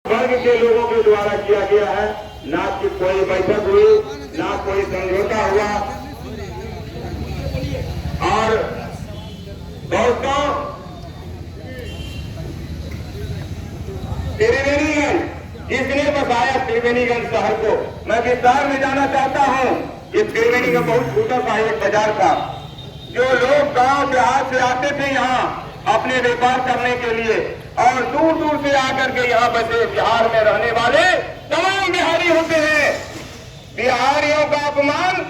वर्ग के लोगों के द्वारा किया गया है। ना कि कोई बैठक हुई, ना कोई समझौता हुआ। और दोस्तों, त्रिवेणीगंज जिसने बसाया त्रिवेणीगंज शहर को, मैं विस्तार में जाना चाहता हूं। ये त्रिवेणी का बहुत छोटा सा एक बाजार था। जो लोग गांव देहात से आते थे यहाँ अपने व्यापार करने के लिए, और दूर दूर से आकर के यहाँ बसे बिहार में रहने वाले तमाम बिहारी होते हैं। बिहारियों का अपमान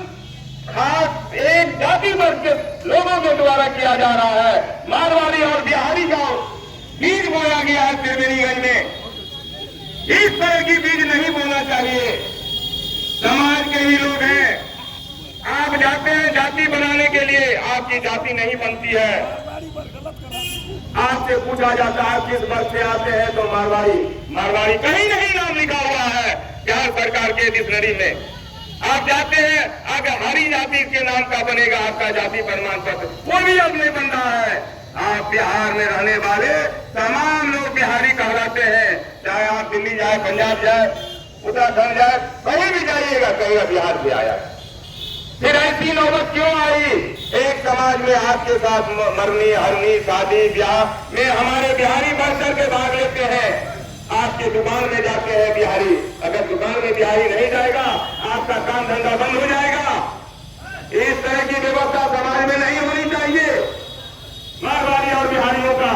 खास एक जाति वर्ग के लोगों के द्वारा किया जा रहा है। मारवाड़ी और बिहारी का बीज बोया गया है त्रिवेणीगंज में। इस तरह की बीज नहीं बोना चाहिए। समाज के ही लोग हैं। आप जाते हैं जाति बनाने के लिए, आपकी जाति नहीं बनती है। आपसे पूछा जाता है किस वर्ग से आते हैं, तो मारवाड़ी कहीं नहीं नाम लिखा हुआ है बिहार सरकार के डिक्शनरी में। आप जाते हैं, अगर हरी जाति के नाम का बनेगा आपका जाति प्रमाण पत्र, वो भी अब नहीं बन रहा है। आप बिहार में रहने वाले तमाम लोग बिहारी कहलाते हैं। चाहे आप दिल्ली जाए, पंजाब जाए, उत्तराखंड जाए, कहीं भी जाइएगा कहेगा बिहार से आया। फिर ऐसी नौबत क्यों आई? एक समाज में आपके साथ मरनी हरनी शादी ब्याह में हमारे बिहारी बढ़ चढ़ के भाग लेते हैं। आपके दुकान में जाते हैं बिहारी, अगर दुकान में बिहारी नहीं जाएगा आपका काम धंधा बंद हो जाएगा। इस तरह की व्यवस्था समाज में नहीं होनी चाहिए। मारवाड़ी और बिहारियों का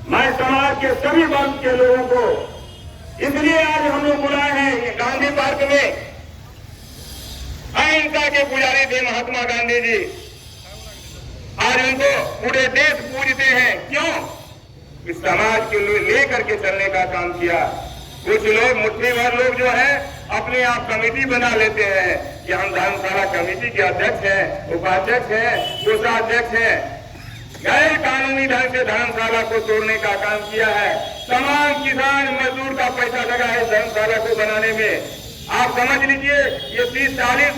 मैं समाज के सभी वर्ग के लोगों को इसलिए आज हम लोग बुलाए हैं गांधी पार्क में। अहिंसा के पुजारी थे महात्मा गांधी जी। आज उनको पूरे देश पूजते हैं। क्यों? इस समाज के लेकर के चलने का काम किया। कुछ लोग, मुट्ठी भर लोग जो है अपने आप कमेटी बना लेते हैं कि हम धर्मशाला कमेटी के अध्यक्ष हैं, उपाध्यक्ष हैं, कोषाध्यक्ष हैं। गैर कानूनी ढंग से धर्मशाला को तोड़ने का काम किया है। तमाम किसान मजदूर का पैसा लगा है धर्मशाला को बनाने में। आप समझ लीजिए, ये 30-40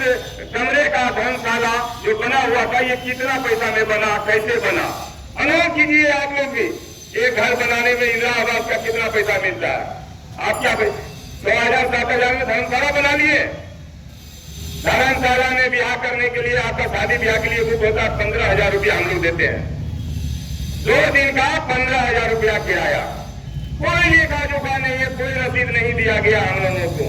कमरे का धर्मशाला जो बना हुआ था, ये कितना पैसा में बना, कैसे बना? अनुमान कीजिए आप लोग भी। एक घर बनाने में इंदिरा आवास का कितना पैसा मिलता है? आप क्या 6,000-7,000 में धर्मशाला बना लिए। धर्मशाला में ब्याह करने के लिए, आपका शादी ब्याह के लिए बुक होता है 15,000 रुपया हम लोग देते हैं। 2 दिन का 15,000 रुपया किराया। कोई लेखा जोखा नहीं है, कोई रसीद नहीं दिया गया हम लोगों को।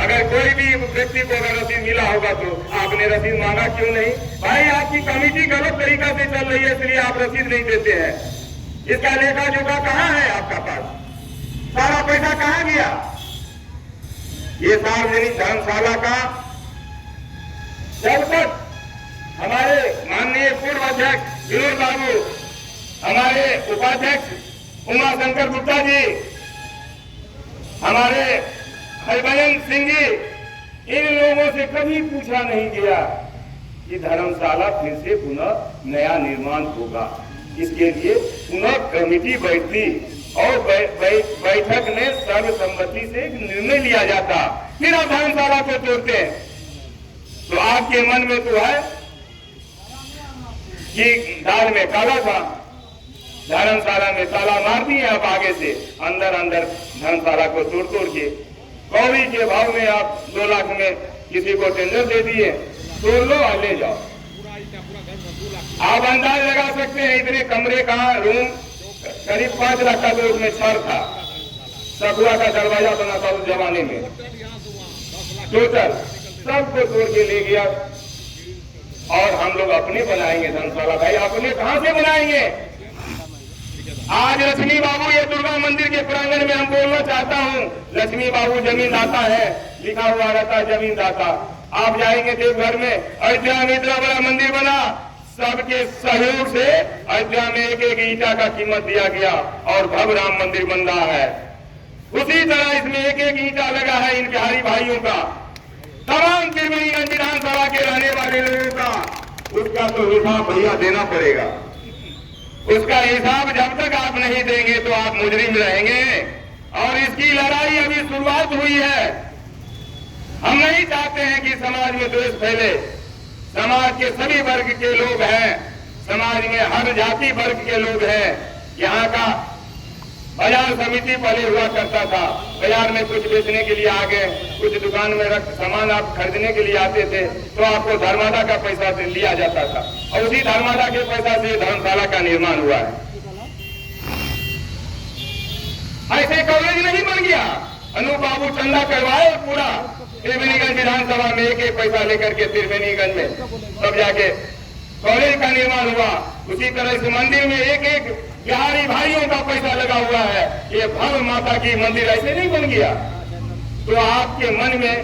अगर कोई भी व्यक्ति को अगर रसीद मिला होगा तो आपने रसीद मांगा क्यों नहीं? भाई आपकी कमेटी गलत तरीका से चल रही है, इसलिए आप रसीद नहीं देते हैं। इसका लेखा जोखा कहाँ है आपका पास? सारा पैसा कहाँ गया? ये सार्वजनिक धर्मशाला का जब तक हमारे माननीय पूर्व अध्यक्ष विनोद बाबू, हमारे उपाध्यक्ष उमाशंकर गुप्ता जी, हमारे हरभजन सिंह जी, इन लोगों से कभी पूछा नहीं गया कि धर्मशाला फिर से पुनः नया निर्माण होगा। इसके लिए पुनः कमेटी बैठती और बैठक में सर्वसम्मति से एक निर्णय लिया जाता, फिर आप धर्मशाला को तोड़ते हैं। तो आपके मन में तो है कि दाल में काला था, धर्मशाला में ताला मार दिए आप आगे से, अंदर अंदर धर्मशाला को तोड़ तोड़ के कौड़ी के भाव में आप 2 लाख में किसी को टेंडर दे दिए, तोड़ लो और ले जाओ। आप अंदाज लगा सकते हैं इतने कमरे का रूम करीब 5 लाख का, तो उसमें छड़ था, सखुआ का दरवाजा बना था उस जमाने में। टोटल सबको तोड़ के ले गया। और हम लोग अपने बनाएंगे धर्मशाला। भाई अपने कहां से बनाएंगे? आज लक्ष्मी बाबू, ये दुर्गा मंदिर के प्रांगण में हम बोलना चाहता हूँ, लक्ष्मी बाबू जमीन दाता है, लिखा हुआ रहता है जमीन दाता। आप जाएंगे देवघर में, अयोध्या में इतना बड़ा मंदिर बना, सबके सहयोग से अयोध्या में एक एक ईंटा का कीमत दिया गया और भव्य राम मंदिर बन रहा है। उसी तरह इसमें एक एक ईंटा लगा है इन बिहारी भाइयों का, तमाम त्रिवेणीगंज विधानसभा के रहने वाले लोगों का। उसका तो हिसाब भैया देना पड़ेगा। उसका हिसाब जब तक आप नहीं देंगे तो आप मुजरिम रहेंगे। और इसकी लड़ाई अभी शुरुआत हुई है। हम नहीं चाहते हैं कि समाज में द्वेष फैले। समाज के सभी वर्ग के लोग हैं, समाज में हर जाति वर्ग के लोग हैं। यहाँ का बाजार समिति पहले हुआ करता था। बाजार में कुछ बेचने के लिए आ गए, कुछ दुकान में रख सामान आप खरीदने के लिए आते थे तो आपको धर्मादा का पैसा लिया जाता था और उसी धर्मादा के पैसा से धर्मशाला का निर्माण हुआ है। ऐसे कॉलेज नहीं बन गया। अनु बाबू चंदा करवाए पूरा त्रिवेणीगंज विधानसभा में एक एक पैसा लेकर के त्रिवेणीगंज में तब जाके कॉलेज का निर्माण हुआ। उसी तरह से मंदिर में एक एक बिहारी भाइयों का पैसा लगा हुआ है। ये भव्य माता की मंदिर ऐसे नहीं बन गया। तो आपके मन में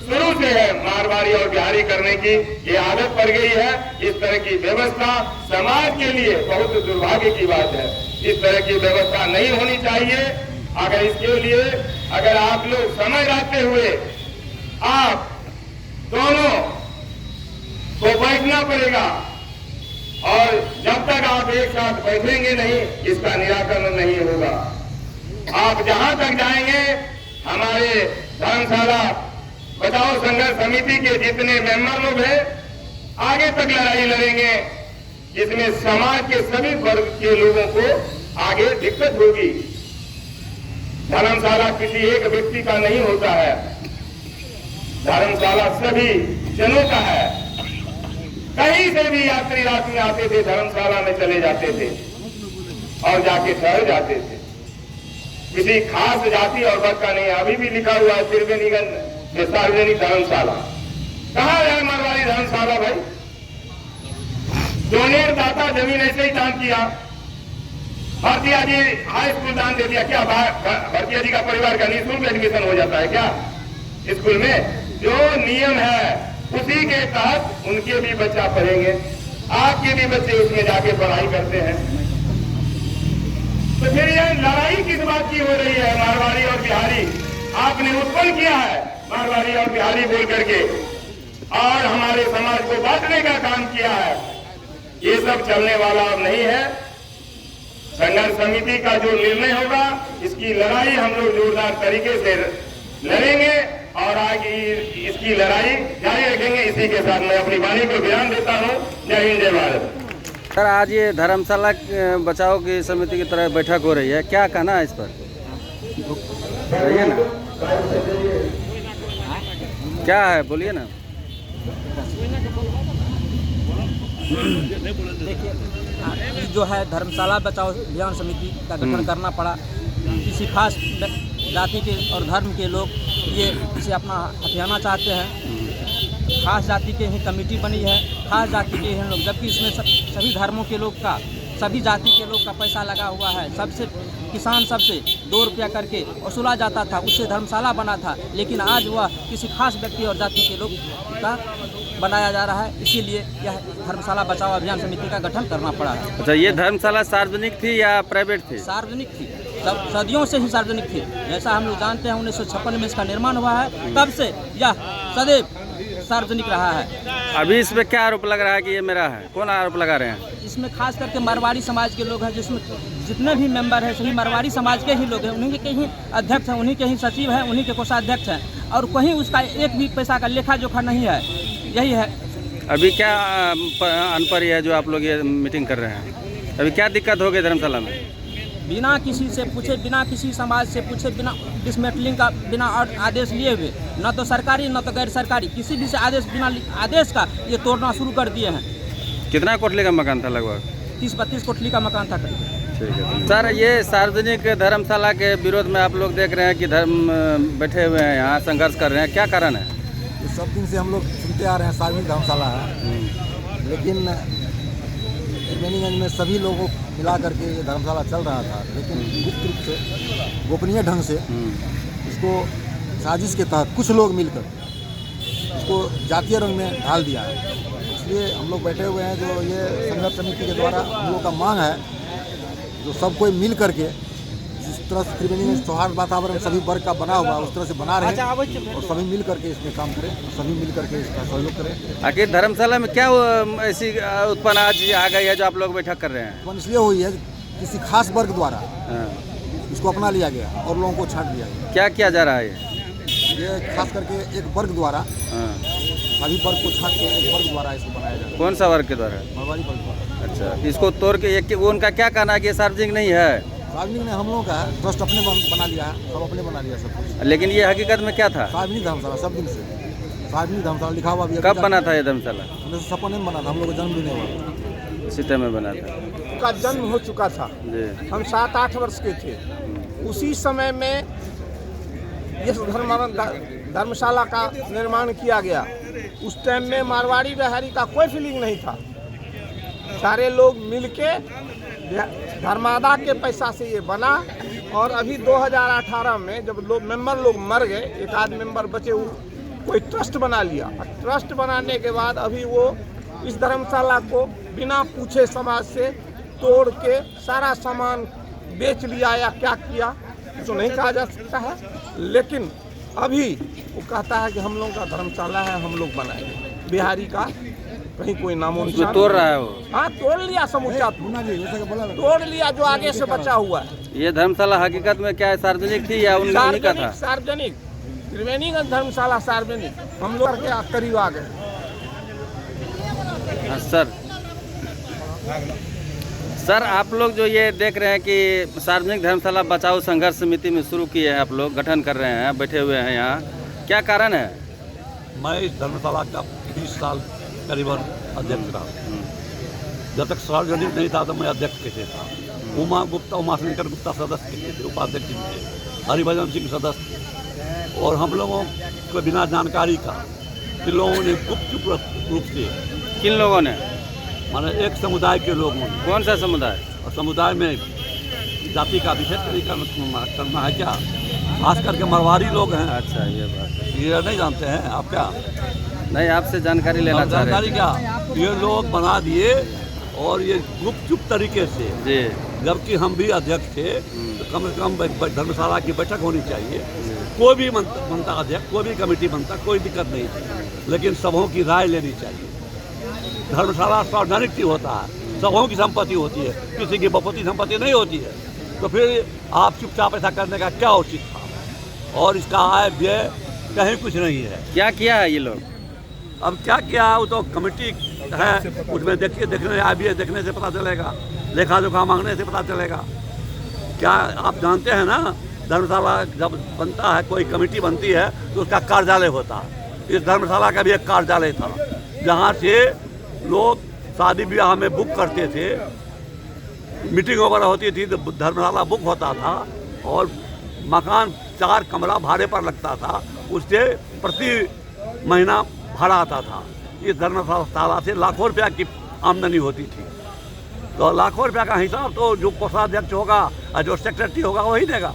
शुरू से है मारवाड़ी और बिहारी करने की ये आदत पड़ गई है। इस तरह की व्यवस्था समाज के लिए बहुत दुर्भाग्य की बात है। इस तरह की व्यवस्था नहीं होनी चाहिए। अगर इसके लिए अगर आप लोग समय रहते हुए आप दोनों को बैठना पड़ेगा और जब तक आप एक साथ बैठेंगे नहीं इसका निराकरण नहीं होगा। आप जहां तक जाएंगे हमारे धर्मशाला बचाओ संघर्ष समिति के जितने मेंबर लोग हैं आगे तक लड़ाई लड़ेंगे, जिसमें समाज के सभी वर्ग के लोगों को आगे दिक्कत होगी। धर्मशाला किसी एक व्यक्ति का नहीं होता है, धर्मशाला सभी जनों का है। कहीं से भी यात्री रात में आते थे धर्मशाला में चले जाते थे और जाके ठहर जाते थे। किसी खास जाति और वर्ग का नहीं। अभी भी लिखा हुआ है त्रिवेणीगंज में सार्वजनिक धर्मशाला। कहाँ है मारवाड़ी धर्मशाला भाई? डोनेट दाता जमीन ऐसे ही दान किया। भरतिया जी हाई स्कूल दान दे दिया। क्या भरतिया जी का परिवार का निःशुल्क एडमिशन हो जाता है क्या स्कूल में? जो नियम है उसी के तहत उनके भी बच्चा पढ़ेंगे, आपके भी बच्चे उसमें जाके पढ़ाई करते हैं। तो फिर यह लड़ाई किस बात की हो रही है? मारवाड़ी और बिहारी आपने उत्पन्न किया है, मारवाड़ी और बिहारी बोल करके, और हमारे समाज को बांटने का काम किया है। ये सब चलने वाला अब नहीं है। संघर्ष समिति का जो निर्णय होगा इसकी लड़ाई हम लोग जोरदार तरीके से लड़ेंगे और आगे इसकी लड़ाई जारी रखेंगे। इसी के साथ मैं अपनी वाणी को विराम देता हूँ। जय हिंद, जय भारत। सर, आज ये धर्मशाला बचाओ की समिति की तरह बैठक हो रही है, क्या कहना है इस पर? कहिए ना, क्या है, बोलिए ना। देखिए, जो है धर्मशाला बचाओ अभियान समिति का गठन करना पड़ा। किसी खास जाति के और धर्म के लोग ये इसे अपना हथियाना चाहते हैं। खास जाति के ही कमेटी बनी है, खास जाति के हैं लोग, जबकि इसमें सभी धर्मों के लोग का, सभी जाति के लोग का पैसा लगा हुआ है। सबसे किसान सबसे 2 रुपया करके वसूला जाता था, उससे धर्मशाला बना था। लेकिन आज वह किसी खास व्यक्ति और जाति के लोग का बनाया जा रहा है। इसीलिए यह धर्मशाला बचाओ अभियान समिति का गठन करना पड़ा है। अच्छा, ये धर्मशाला सार्वजनिक थी या प्राइवेट थी? सार्वजनिक थी, सब सदियों से ही सार्वजनिक थी। जैसा हम लोग जानते हैं 1956 में इसका निर्माण हुआ है, तब से यह सदैव सार्वजनिक रहा है। अभी इसमें क्या आरोप लग रहा है कि ये मेरा है? कौन आरोप लगा रहे हैं? इसमें खास करके मारवाड़ी समाज के लोग हैं, जिसमें जितने भी मेंबर हैं सभी मारवाड़ी समाज के ही लोग हैं। उन्हीं के ही अध्यक्ष हैं, उन्हीं के ही सचिव हैं, उन्हीं के कोषाध्यक्ष हैं, और कहीं उसका एक भी पैसा का लेखा जोखा नहीं है। यही है। अभी क्या अनपढ़ है जो आप लोग ये मीटिंग कर रहे हैं? अभी क्या दिक्कत हो गई धर्मशाला में? बिना किसी से पूछे, बिना किसी समाज से पूछे, बिना डिसमेंटलिंग का बिना आदेश लिए हुए, न तो सरकारी न तो गैर सरकारी, किसी भी से आदेश, बिना आदेश का ये तोड़ना शुरू कर दिए हैं। कितना कोठली का मकान था? लगभग 30-32 कोठली का मकान था। ठीक है सर, ये सार्वजनिक धर्मशाला के विरोध में आप लोग देख रहे हैं कि धर्म बैठे हुए हैं, यहाँ संघर्ष कर रहे हैं, क्या कारण है? सब दिन से हम लोग सुनते आ रहे हैं सार्वजनिक धर्मशाला है, लेकिन त्रिवेणीगंज में सभी लोगों मिला करके ये धर्मशाला चल रहा था। लेकिन गुप्त रूप से, गोपनीय ढंग से इसको साजिश के तहत कुछ लोग मिलकर इसको जातीय रंग में ढाल दिया है। इसलिए हम लोग बैठे हुए हैं। जो ये संघर्ष समिति के द्वारा हम लोगों का मांग है, जो सब कोई मिल करके जिस तरह से त्रिवेणीगंज सौहार्द वातावरण सभी वर्ग का बना हुआ है उस तरह से बना रहे और सभी मिल करके इसमें काम करें, सभी मिल करके इसका सहयोग करें। आखिर धर्मशाला में क्या ऐसी उत्पन्न आज आ गई है जो आप लोग बैठक कर रहे हैं? उत्पन्न इसलिए हुई है किसी खास वर्ग द्वारा इसको अपना लिया गया और लोगों को छांट दिया गया। क्या किया जा रहा है? ये खास करके एक वर्ग द्वारा सभी वर्ग को छांट के एक वर्ग द्वारा इसको बनाया जा रहा है। कौन सा वर्ग के द्वारा? मारवाड़ी वर्ग द्वारा। अच्छा, इसको तोड़ के एक, उनका क्या कहना है कि ये सार्वजनिक नहीं है? सार्वजनिक ने हम लोगों का है, ट्रस्ट अपने बना लिया है, सब अपने बना लिया सब कुछ। लेकिन ये हकीकत में क्या था? सार्वजनिक धर्मशाला सब दिन से सार्वजनिक धर्मशाला लिखा हुआ भी है। कब बना था ये धर्मशाला? 1956 में बना था, हम लोग का जन्म भी नहीं हुआ। सीते में बना था का जन्म हो चुका था। जी। हम 7-8 वर्ष के थे। उसी समय में इस धर्मशाला का निर्माण किया गया। उस टाइम में मारवाड़ी बिहारी का कोई फीलिंग नहीं था। सारे लोग मिलके धर्मादा के पैसा से ये बना। और अभी 2018 में जब मेंबर लोग मर गए, एक आध मेंबर बचे, कोई ट्रस्ट बना लिया। ट्रस्ट बनाने के बाद अभी वो इस धर्मशाला को बिना पूछे समाज से तोड़ के सारा सामान बेच लिया या क्या किया तो नहीं कहा जा सकता है। लेकिन अभी वो कहता है कि हम लोग का धर्मशाला है, हम लोग बनाएंगे। बिहारी का कहीं कोई नामो निशान तोड़ रहा है वो। हाँ, तोड़ लिया समूचा, तोड़ लिया जो आगे से बचा हुआ है। ये धर्मशाला हकीकत में क्या है, सार्वजनिक थी या उन्हीं का था? सार्वजनिक त्रिवेणीगंज धर्मशाला सार्वजनिक, हम लोग के करीब आ गए। सर आप लोग जो ये देख रहे हैं कि सार्वजनिक धर्मशाला बचाओ संघर्ष समिति में शुरू किए हैं, आप लोग गठन कर रहे हैं, बैठे हुए हैं यहाँ, क्या कारण है? मैं इस धर्मशाला का 20 साल करीबन अध्यक्ष रहा। जब तक सार्वजनिक नहीं था तो मैं अध्यक्ष कैसे था। उमाशंकर गुप्ता सदस्य कैसे थे, उपाध्यक्ष भी थे, हरिभजन सिंह सदस्य। और हम लोगों को बिना जानकारी का इन लोगों ने गुप्त रूप से, किन लोगों ने? माने एक समुदाय के लोगों ने। कौन सा समुदाय? और समुदाय में जाति का विशेष तरीका करना है क्या? खास करके मरवाड़ी लोग हैं। अच्छा, ये बात है। ये नहीं जानते हैं आप क्या? नहीं, आपसे जानकारी लेना चाह रहे जानकारी क्या? ये लोग बना दिए और ये गुपचुप तरीके से जी। जबकि हम भी अध्यक्ष थे तो कम से कम धर्मशाला की बैठक होनी चाहिए। कोई भी बनता अध्यक्ष, कोई भी कमेटी बनता, कोई दिक्कत नहीं थी, लेकिन सबों की राय लेनी चाहिए। धर्मशाला सार्वजनिक की होता है, सबों की संपत्ति होती है, किसी की बपौती संपत्ति नहीं होती है। तो फिर आप चुपचाप ऐसा करने का क्या उचित था? और इसका आय व्यय कहीं कुछ नहीं है। क्या किया है ये लोग? अब क्या किया वो तो कमेटी है, उसमें देखिए, देखने आय व्यय देखने से पता चलेगा, लेखा जोखा मांगने से पता चलेगा। क्या आप जानते हैं ना, धर्मशाला जब बनता है, कोई कमेटी बनती है तो उसका कार्यालय होता है। इस धर्मशाला का भी एक कार्यालय था जहाँ से लोग शादी ब्याह में बुक करते थे, मीटिंग वगैरह होती थी तो धर्मशाला बुक होता था। और मकान 4 कमरा भाड़े पर लगता था, उससे प्रति महीना भाड़ा आता था। इस धर्मशाला से लाखों रुपया की आमदनी होती थी। तो लाखों रुपया का हिसाब तो जो कोषाध्यक्ष होगा और जो सेक्रेटरी होगा वही देगा।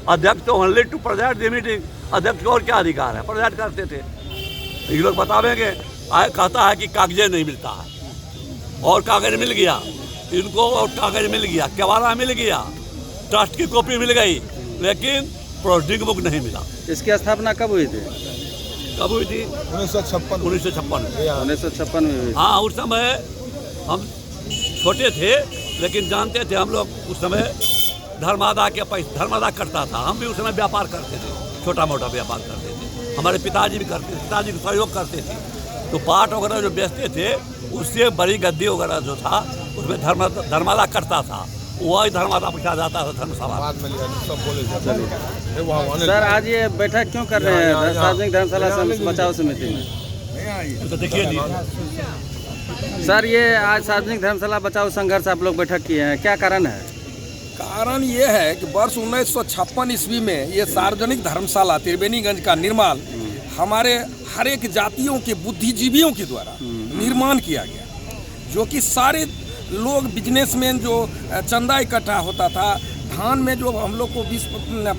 अध्यक्ष तो only to preside the meeting. अध्यक्ष को और क्या अधिकार है? प्रेजाइड करते थे। ये लोग बतावेंगे, कहता है कि कागजे नहीं मिलता है, और कागज मिल गया इनको, और कागज मिल गया, केवाड़ा मिल गया, ट्रस्ट की कॉपी मिल गई, लेकिन प्रोसीडिंग बुक नहीं मिला। इसकी स्थापना कब हुई थी? कब हुई थी? 1956 1956 में हुई। हाँ, उस समय हम छोटे थे, लेकिन जानते थे हम लोग उस समय धर्मादा के पैसे धर्मादा करता था। हम भी उस समय व्यापार करते थे, छोटा मोटा व्यापार करते थे। हमारे पिताजी भी करते थे, पिताजी को सहयोग करते थे। तो पाट वगैरह जो बेचते थे, उससे बड़ी गद्दी वगैरह जो था उसमें धर्मादा करता था, वही धर्मादा पूछा जाता था धर्मशाला। सर आज ये बैठक क्यों कर रहे हैं सार्वजनिक धर्मशाला बचाओ समिति में? तो देखिए सर, ये आज सार्वजनिक धर्मशाला बचाओ संघर्ष आप लोग बैठक किए हैं, क्या कारण है? कारण ये है कि वर्ष 1956 ईस्वी में ये सार्वजनिक धर्मशाला त्रिवेणीगंज का निर्माण हमारे हर एक जातियों के बुद्धिजीवियों के द्वारा निर्माण किया गया, जो कि सारे लोग बिजनेसमैन जो चंदा इकट्ठा होता था, धान में जो हम लोग को 20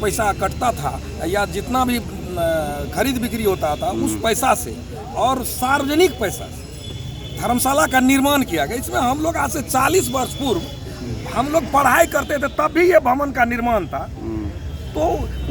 पैसा कटता था या जितना भी खरीद बिक्री होता था उस पैसा से और सार्वजनिक पैसा से धर्मशाला का निर्माण किया गया। इसमें हम लोग आज से 40 वर्ष पूर्व हम लोग पढ़ाई करते थे, तब भी ये भवन का निर्माण था। तो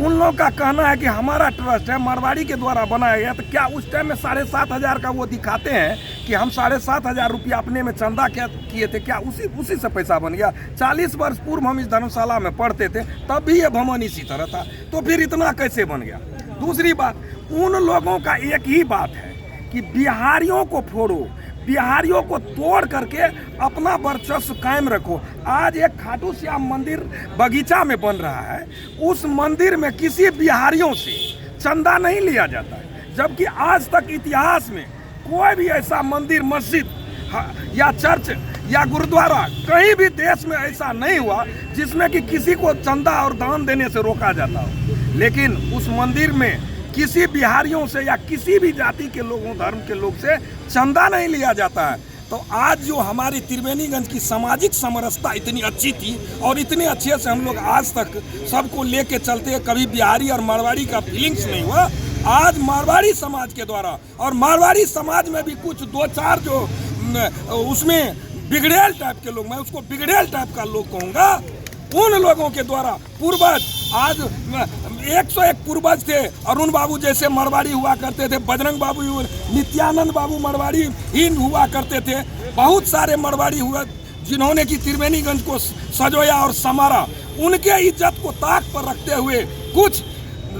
उन लोगों का कहना है कि हमारा ट्रस्ट है, मारवाड़ी के द्वारा बनाया गया। तो क्या उस टाइम में 7,500 का वो दिखाते हैं कि हम 7,500 रुपया अपने में चंदा क्या किए थे, क्या उसी से पैसा बन गया? 40 वर्ष पूर्व हम इस धर्मशाला में पढ़ते थे, तब भी ये भवन इसी तरह था, तो फिर इतना कैसे बन गया? दूसरी बात, उन लोगों का एक ही बात है कि बिहारियों को फोड़ो, बिहारियों को तोड़ करके अपना वर्चस्व कायम रखो। आज एक खाटू श्याम मंदिर बगीचा में बन रहा है, उस मंदिर में किसी बिहारियों से चंदा नहीं लिया जाता है, जबकि आज तक इतिहास में कोई भी ऐसा मंदिर, मस्जिद या चर्च या गुरुद्वारा कहीं भी देश में ऐसा नहीं हुआ जिसमें कि किसी को चंदा और दान देने से रोका जाता हो। लेकिन उस मंदिर में किसी बिहारियों से या किसी भी जाति के लोगों, धर्म के लोग से चंदा नहीं लिया जाता है। तो आज जो हमारी त्रिवेणीगंज की सामाजिक समरसता इतनी अच्छी थी और इतने अच्छे से हम लोग आज तक सबको लेके चलते हैं, कभी बिहारी और मारवाड़ी का फीलिंग्स नहीं हुआ। आज मारवाड़ी समाज के द्वारा, और मारवाड़ी समाज में भी कुछ 2-4 जो उसमें बिगड़ेल टाइप के लोग, मैं उसको बिगड़ेल टाइप का लोग कहूँगा, उन लोगों के द्वारा पूर्वज, आज 101 पूर्वज थे। अरुण बाबू जैसे मरवाड़ी हुआ करते थे, बजरंग बाबू, नित्यानंद बाबू मरवाड़ी ही हुआ करते थे। बहुत सारे मरवाड़ी हुए जिन्होंने कि त्रिवेणीगंज को सजोया और संवारा। उनके इज्जत को ताक पर रखते हुए कुछ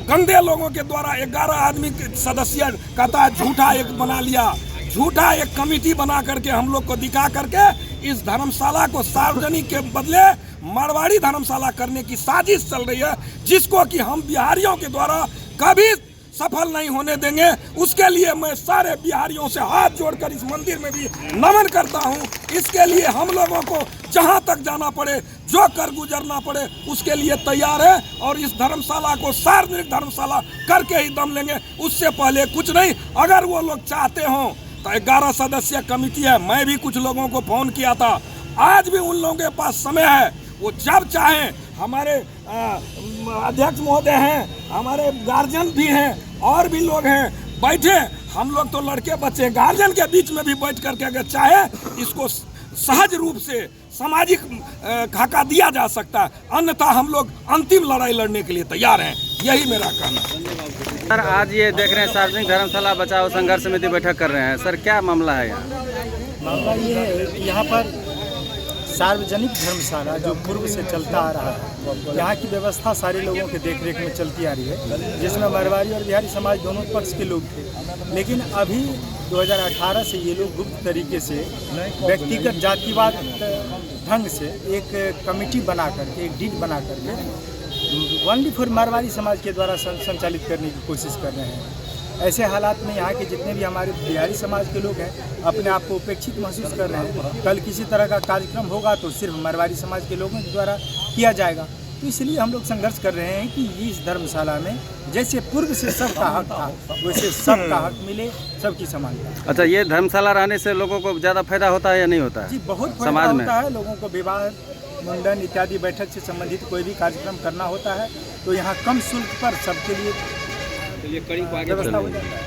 गंदे लोगों के द्वारा 11 आदमी के सदस्य कहता है झूठा एक बना लिया, झूठा एक कमेटी बना करके हम लोग को दिखा करके इस धर्मशाला को सार्वजनिक के बदले मारवाड़ी धर्मशाला करने की साजिश चल रही है, जिसको कि हम बिहारियों के द्वारा कभी सफल नहीं होने देंगे। उसके लिए मैं सारे बिहारियों से हाथ जोड़कर इस मंदिर में भी नमन करता हूं। इसके लिए हम लोगों को जहां तक जाना पड़े, जो कर गुजरना पड़े, उसके लिए तैयार है और इस धर्मशाला को सार्वजनिक धर्मशाला करके ही दम लेंगे, उससे पहले कुछ नहीं। अगर वो लोग चाहते हों तो 11 सदस्यीय कमेटी है, मैं भी कुछ लोगों को फोन किया था, आज भी उन लोगों के पास समय है, वो जब चाहें। हमारे अध्यक्ष महोदय हैं, हमारे गार्जियन भी हैं और भी लोग हैं, बैठे, हम लोग तो लड़के बच्चे, गार्जियन के बीच में भी बैठ करके अगर चाहे इसको सहज रूप से सामाजिक खाका दिया जा सकता है, अन्यथा हम लोग अंतिम लड़ाई लड़ने के लिए तैयार हैं। यही मेरा कहना है। सर आज ये देख रहे हैं सार्वजनिक धर्मशाला बचाओ संघर्ष समिति बैठक कर रहे हैं, सर क्या मामला है यहाँ? मामला ये है कि यहाँ पर सार्वजनिक धर्मशाला जो पूर्व से चलता आ रहा है, यहाँ की व्यवस्था सारे लोगों के देखरेख में चलती आ रही है, जिसमें मारवाड़ी और बिहारी समाज दोनों पक्ष के लोग थे। लेकिन अभी 2018 से ये लोग गुप्त तरीके से व्यक्तिगत जातिवाद ढंग से एक कमेटी बना करके, एक डीड बना करके ओनली फॉर मारवाड़ी समाज के द्वारा संचालित करने की कोशिश कर रहे हैं। ऐसे हालात में यहाँ के जितने भी हमारे बिहारी समाज के लोग हैं अपने आप को उपेक्षित महसूस कर रहे हैं। कल किसी तरह का कार्यक्रम होगा तो सिर्फ मारवाड़ी समाज के लोगों के द्वारा किया जाएगा। तो इसलिए हम लोग संघर्ष कर रहे हैं कि इस धर्मशाला में जैसे पूर्व से सबका हक था, वैसे सबका हक मिले, सबकी समानता। अच्छा, ये धर्मशाला रहने से लोगों को ज़्यादा फायदा होता है या नहीं होता है? जी बहुत फायदा होता है। लोगों को विवाह, मुंडन इत्यादि बैठक से संबंधित कोई भी कार्यक्रम करना होता है तो यहाँ कम शुल्क पर सबके लिए व्यवस्था हो जाता है।